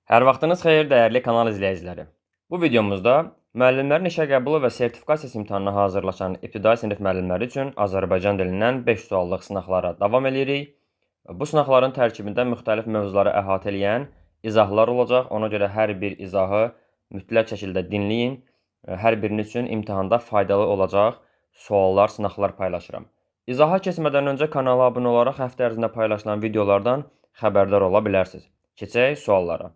Hər vaxtınız xeyir, dəyərli kanal izləyiciləri. Bu videomuzda müəllimlərin işə qəbulu və sertifikasiyası imtahanına hazırlaşan ibtidai sinif müəllimləri üçün Azərbaycan dilindən 5 suallıq sınaqlara davam edirik. Bu sınaqların tərkibində müxtəlif mövzuları əhatə edən izahlar olacaq. Ona görə hər bir izahı mütləq şəkildə dinləyin. Hər biriniz üçün imtahanda faydalı olacaq suallar, sınaqlar paylaşıram. İzaha keçmədən öncə kanala abunə olaraq həftə ərzində paylaşılan videolardan xəbərdar ola bilərsiniz. Keçək suallara.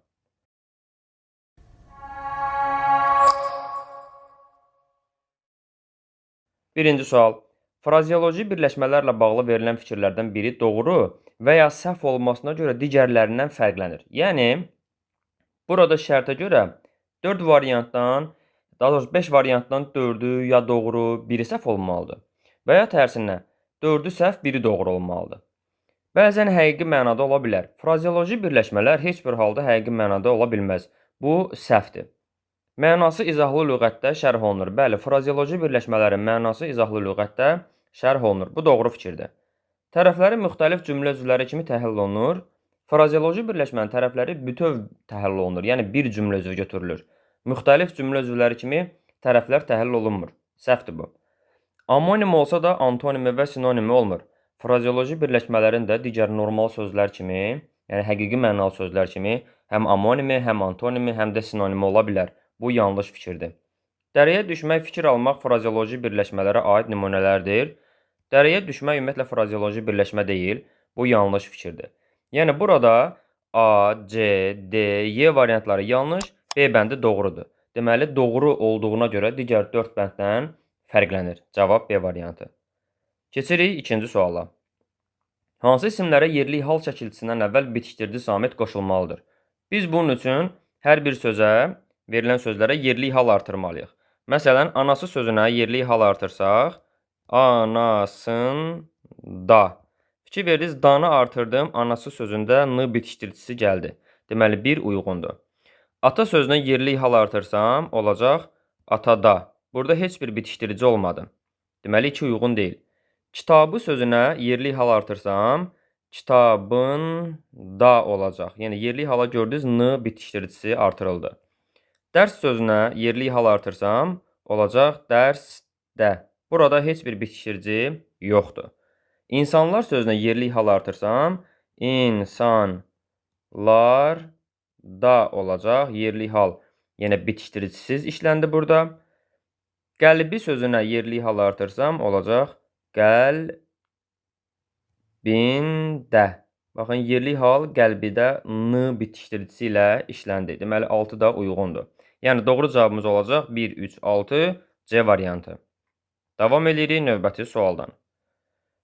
Birinci sual. Frazeoloji birləşmələrlə bağlı verilən fikirlərdən biri doğru və ya səhv olmasına görə digərlərindən fərqlənir. Yəni, burada şərtə görə 4 variantdan, daha doğrusu 5 variantdan 4-ü ya doğru, biri səhv olmalıdır. Və ya tərsinə, 4-ü səhv, biri doğru olmalıdır. Bəzən həqiqi mənada ola bilər. Frazeoloji birləşmələr heç bir halda həqiqi mənada ola bilməz. Bu səhvdir. Mənası izahlı lüğətdə şərh olunur. Bəli, frazeoloji birləşmələrin mənası izahlı lüğətdə şərh olunur. Bu doğru fikirdir. Tərəfləri müxtəlif cümlə üzvləri kimi təhlil olunur. Frazeoloji birləşmənin tərəfləri bütöv təhlil olunur. Yəni, bir cümlə üzvü götürülür. Müxtəlif cümlə üzvləri kimi tərəflər təhlil olunmur. Səhvdir bu. Amonim olsa da antonimi və sinonimi olmur. Frazeoloji birləşmələrin də digər normal sözlər kimi, yəni həqiqi mənalı sözlər kimi həm amonimi, həm antonimi, həm də sinonimi ola bilər. Bu yanlış fikirdir. Dərəyə düşmək, fikir almaq frazeoloji birləşmələrə aid nümunələrdir. Dərəyə düşmək ümumiyyətlə frazeoloji birləşmə deyil. Bu yanlış fikirdir. Yəni, burada A, C, D, Y variantları yanlış, B bəndi doğrudur. Deməli, doğru olduğuna görə digər 4 bənddən fərqlənir. Cavab B variantı. Keçirik ikinci suala. Hansı isimlərə yerli hal çəkiltisindən əvvəl bitişdirici samit qoşulmalıdır? Biz bunun üçün hər bir sözə, verilən sözlərə yerli hal artırmalıyıq. Məsələn, anası sözünə yerli hal artırsaq, anasında. Fikir verdiniz, danı artırdım, anası sözündə n bitişdiricisi gəldi. Deməli, 1 uyğundur. Ata sözünə yerli hal artırsam, olacaq atada. Burada heç bir bitişdirici olmadı. Deməli, 2 uyğun deyil. Kitabı sözünə yerli hal artırsam, kitabında olacaq. Yəni, yerli hala gördünüz, n bitişdiricisi artırıldı. Dərs sözünə yerli hal artırsam, olacaq dərsdə. Burada heç bir bitişdirici yoxdur. İnsanlar sözünə yerli hal artırsam, insanlarda olacaq yerli hal. Yəni, bitişdiricisiz işləndi burada. Qəlbi sözünə yerli hal artırsam, olacaq qəlbində. Baxın, yerli hal qəlbidə n bitişdiricisi ilə işləndi. Deməli, 6 da uyğundur. Yəni, doğru cavabımız olacaq 1, 3, 6 C variantı. Davam edirik növbəti sualdan.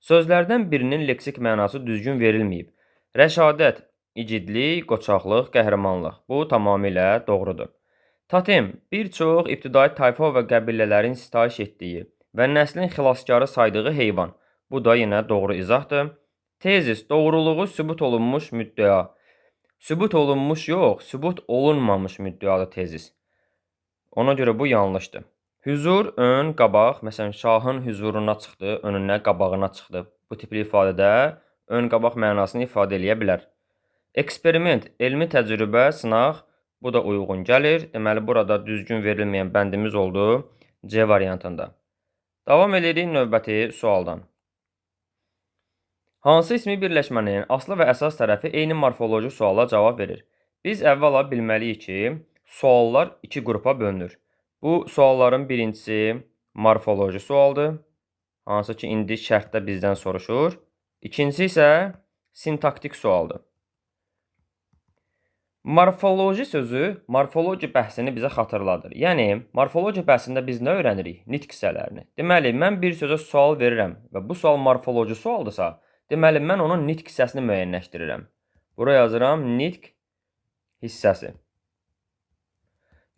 Sözlərdən birinin leksik mənası düzgün verilməyib. Rəşadət, icidlik, qoçaqlıq, qəhrəmanlıq. Bu tamamilə doğrudur. Totem, bir çox ibtidai tayfa və qəbilələrin sitayiş etdiyi və nəslin xilaskarı saydığı heyvan. Bu da yenə doğru izahdır. Tezis, doğruluğu sübut olunmuş müddəa. Sübut olunmuş yox, sübut olunmamış müddəadır tezis. Ona görə bu yanlışdır. Hüzur, ön, qabaq. Məsələn, şahın hüzuruna çıxdı, önünə, qabağına çıxdı. Bu tipli ifadədə ön, qabaq mənasını ifadə edə bilər. Eksperiment, elmi təcrübə, sınaq. Bu da uyğun gəlir. Deməli, burada düzgün verilməyən bəndimiz oldu C variantında. Davam edirik növbəti sualdan. Hansı ismi birləşmənin aslı və əsas tərəfi eyni morfoloji suala cavab verir? Biz əvvəla bilməliyik ki, suallar 2 qrupa bölünür. Bu sualların birincisi morfoloji sualdır, hansı ki, indi şərtdə bizdən soruşur. İkincisi isə sintaktik sualdır. Morfoloji sözü morfologiya bəhsini bizə xatırladır. Yəni, morfologiya bəhsində biz nə öyrənirik? Nitq hissələrini. Deməli, mən bir sözə sual verirəm və bu sual morfoloji sualdırsa, deməli, mən onun nitq hissəsini müəyyənləşdirirəm. Buraya yazıram nitq hissəsi.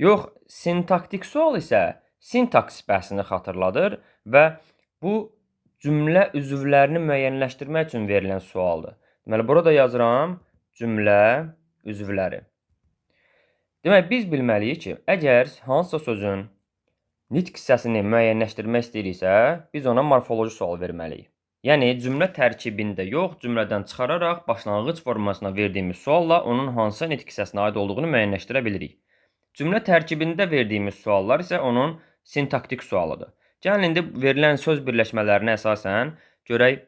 Yox, sintaktik sual isə sintaks bəhsini xatırladır və bu cümlə üzvlərini müəyyənləşdirmək üçün verilən sualdır. Deməli, burada yazıram cümlə üzvləri. Demək, biz bilməliyik ki, əgər hansısa sözün nitq hissəsini müəyyənləşdirmək istəyiriksə, biz ona morfoloji sual verməliyik. Yəni cümlə tərkibində yox, cümlədən çıxararaq başlanğıc formasına verdiyimiz sualla onun hansı nitq hissəsinə aid olduğunu müəyyənləşdirə bilirik. Cümlə tərkibində verdiyimiz suallar isə onun sintaktik sualıdır. Gəlin indi verilən söz birləşmələrinə əsasən görək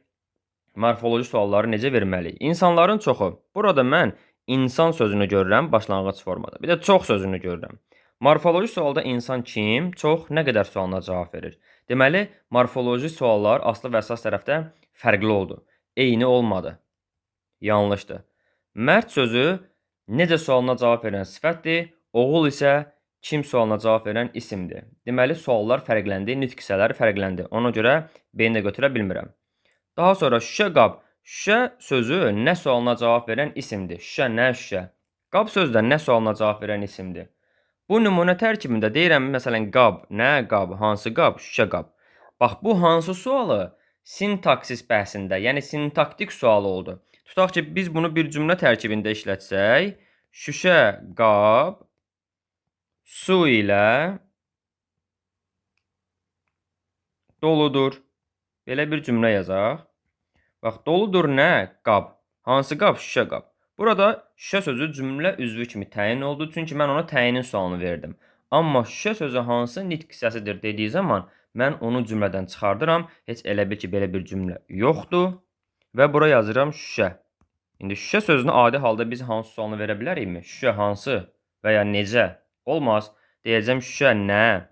morfoloji sualları necə verməliyik. İnsanların çoxu. Burada mən insan sözünü görürəm başlanğıc formada. Bir də çox sözünü görürəm. Morfoloji sualda insan kim, çox, nə qədər sualına cavab verir. Deməli, morfoloji suallar aslı və əsas tərəfdə fərqli oldu. Eyni olmadı. Yanlışdır. Mərd sözü necə sualına cavab verən sifətdir, oğul isə kim sualına cavab verən isimdir. Deməli, suallar fərqləndi, nitq hissələri fərqləndi. Ona görə B-ni də götürə bilmirəm. Daha sonra şüşə qab. Şüşə sözü nə sualına cavab verən isimdir. Şüşə, nə şüşə? Qab sözü də nə sualına cavab verən isimdir. Bu nümunə tərkibində deyirəm, məsələn, qab, nə qab, hansı qab, şüşə qab. Bax, bu hansı sualı sintaksis bəhsində, yəni sintaktik sual oldu. Tutaq ki, biz bunu bir cümlə tərkibində işlətsək, şüşə qab su ilə doludur. Belə bir cümlə yazaq. Bax, doludur nə? Qab. Hansı qab? Şüşə qab. Burada şüşə sözü cümlə üzvü kimi təyin oldu, çünki mən ona təyinin sualını verdim. Amma şüşə sözü hansı nitq hissəsidir dediyi zaman mən onu cümlədən çıxardıram. Heç elə bil ki, belə bir cümlə yoxdur və bura yazıram şüşə. İndi şüşə sözünü adi halda biz hansı sualını verə bilərikmi? Şüşə hansı və ya necə? Olmaz. Deyəcəm şüşə nə?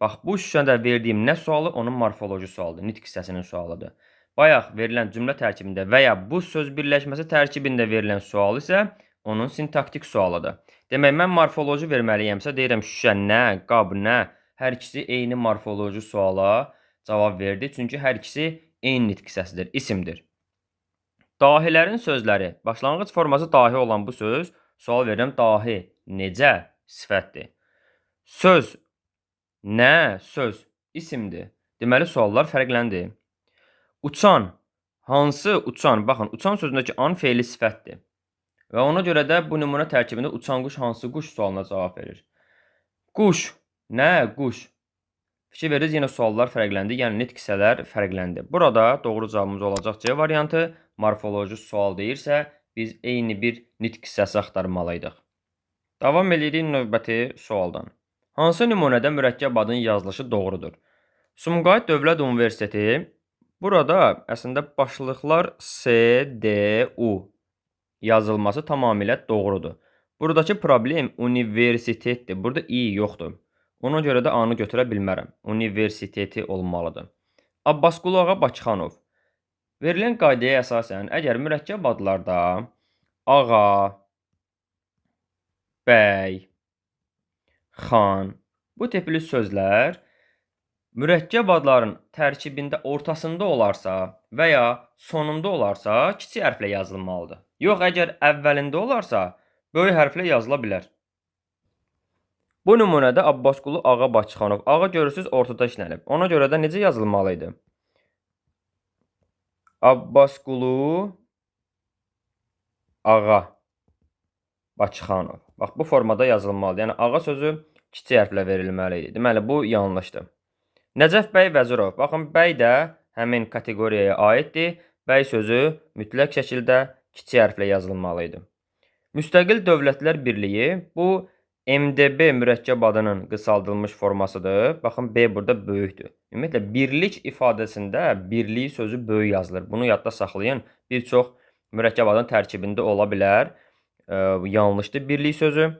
Bax, bu şüşədə verdiyim nə sualı onun morfoloji sualıdır, nitq hissəsinin sualıdır. Bayaq verilən cümlə tərkibində və ya bu söz birləşməsi tərkibində verilən sual isə onun sintaktik sualıdır. Demək, mən morfoloji verməliyəmsə, deyirəm şüşə nə, qab nə, hər ikisi eyni morfoloji suala cavab verdi. Çünki hər ikisi eyni nitq hissəsidir, isimdir. Dahilərin sözləri, başlanğıc forması dahi olan bu söz, sual verirəm, dahi, necə, sifətdir. Söz, nə, söz, isimdir. Deməli, suallar fərqləndi. Uçan, hansı uçan? Baxın, uçan sözündəki an feili sifətdir. Və ona görə də bu nümunə tərkibində uçan quş hansı quş sualına cavab verir. Quş, nə quş? Fikir veririz, yenə suallar fərqləndi, yəni nitq hissələr fərqləndi. Burada doğru cavabımız olacaq C variantı. Morfoloji sual deyirsə, biz eyni bir nitq hissəsi axtarmalıydıq. Davam edirik növbəti sualdan. Hansı nümunədə mürəkkəb adın yazılışı doğrudur? Sumqayıt Dövlət Universiteti. Burada əslində başlıqlar S, D, U yazılması tamamilə doğrudur. Buradakı problem universitetdir. Burada I yoxdur. Ona görə də A-nı götürə bilmərəm. Universiteti olmalıdır. Abbasqulu Ağa Bakıxanov. Verilən qaydaya əsasən, əgər mürəkkəb adlarda ağa, bəy, xan, bu tipli sözlər mürəkkəb adların tərkibində ortasında olarsa və ya sonunda olarsa, kiçik hərflə yazılmalıdır. Yox, əgər əvvəlində olarsa, böyük hərflə yazıla bilər. Bu nümunədə Abbasqulu Ağa Bakıxanov. Ağa görürsünüz, ortada işlənib. Ona görə də necə yazılmalıydı? Abbasqulu Ağa Bakıxanov. Bax, bu formada yazılmalıdır. Yəni, ağa sözü kiçik hərflə verilməlidir. Deməli, bu yanlışdır. Nəcəf bəy Vəzirov. Baxın, bəy də həmin kateqoriyaya aiddir. Bəy sözü mütləq şəkildə kiçik hərflə yazılmalıydı. Müstəqil Dövlətlər Birliyi bu MDB mürəkkəb adının qısaldılmış formasıdır. Baxın, B burada böyükdür. Ümumiyyətlə, birlik ifadəsində birlik sözü böyük yazılır. Bunu yadda saxlayın. Bir çox mürəkkəb adının tərkibində ola bilər. Yanlışdır birlik sözü.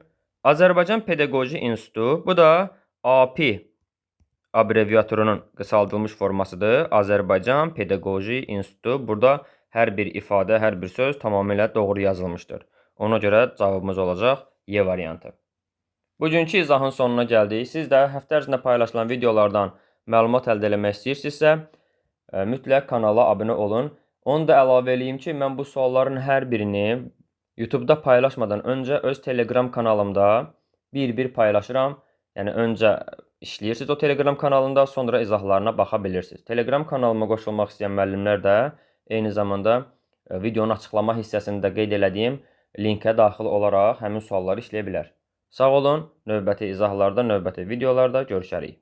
Azərbaycan Pedaqoji İnstitutu. Bu da AP abreviaturunun qısaldılmış formasıdır. Azərbaycan Pedaqoji İnstitutu. Burada hər bir ifadə, hər bir söz tamamilə doğru yazılmışdır. Ona görə cavabımız olacaq Y variantı. Bugünkü izahın sonuna gəldik. Siz də həftə ərzində paylaşılan videolardan məlumat əldə etmək istəyirsinizsə, mütləq kanala abunə olun. Onu da əlavə eləyim ki, mən bu sualların hər birini YouTube-da paylaşmadan öncə öz Telegram kanalımda bir-bir paylaşıram. Yəni, öncə işləyirsiniz o Telegram kanalında, sonra izahlarına baxa bilirsiniz. Telegram kanalıma qoşulmaq istəyən müəllimlər də eyni zamanda videonun açıqlama hissəsində qeyd elədiyim linkə daxil olaraq həmin sualları işləyə bilər. Sağ olun, növbəti izahlarda, növbəti videolarda görüşərik.